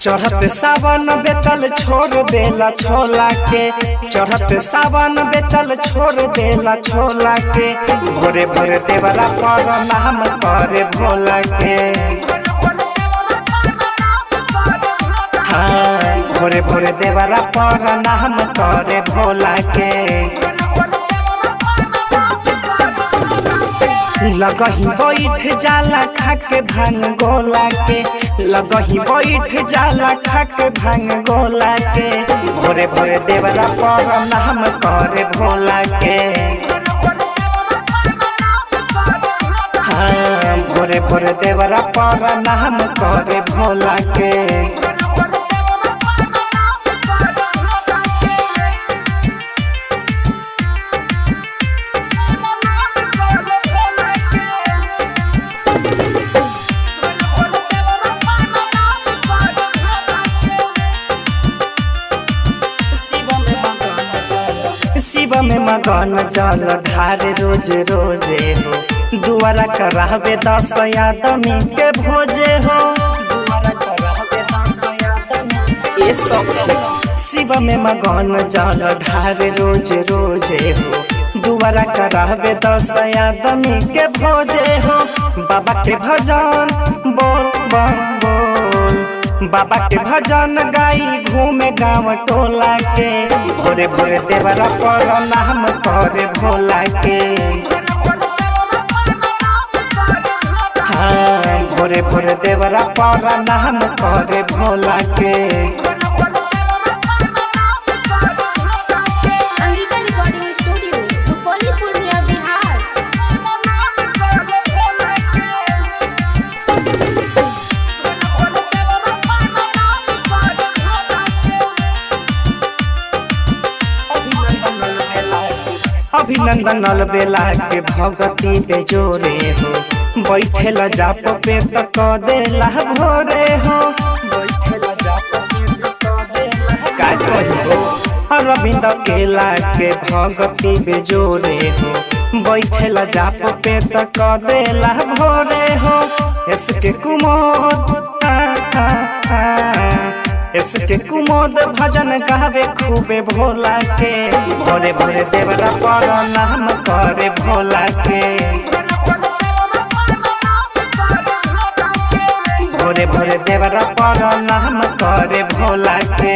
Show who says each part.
Speaker 1: चढ़त सावन बेचल छोड़ देला छोला के, चढ़त सावन बेचल छोड़ देला छोला के। भोरे भोरे देवरा पर नाम करे भोला के। हाँ भोरे भोरे देवरा पर नाम करे भोला के। लगही बैठ जाला खाके भांग गोला के, लगही बैठ जाला खाके भांग गोला के। भोरे भोरे देवरा पर नाम करे भोला के। हाँ भोरे भोरे देवरा पर नाम करे भोला के। शिव में मगन जल ढारे रोज रोजे हो, दुआरा करावे 10 आदमी के भोजे हो। शिव में मगन जल ढारे रोज रोजे हो, दुआरा करावे 10 आदमी के भोजे हो। बाबा के भजन बोल बम बोल, बाबा के भजन गाई घूमे गाँव टोला के। भोरे भोरे देवरा पर नाम करे भोला के। हाँ भोरे भोरे देवरा पर नाम करे भोला के। अभिनंदन अलबेला के भगती बेजोरे हो, बैठेला जाप पे तो क देला भोरे हो। का कहिबो अरविंद केला के भगती बेजोरे हो, बैठेला जाप पे तो क देला भोरे हो। इसके कुमोद इसके कुमोद भजन गावे खूबे भोला के। भोरे भोरे देवरा पर नाम करे भोला के। भोरे भोरे देवरा पर नाम करे भोला के।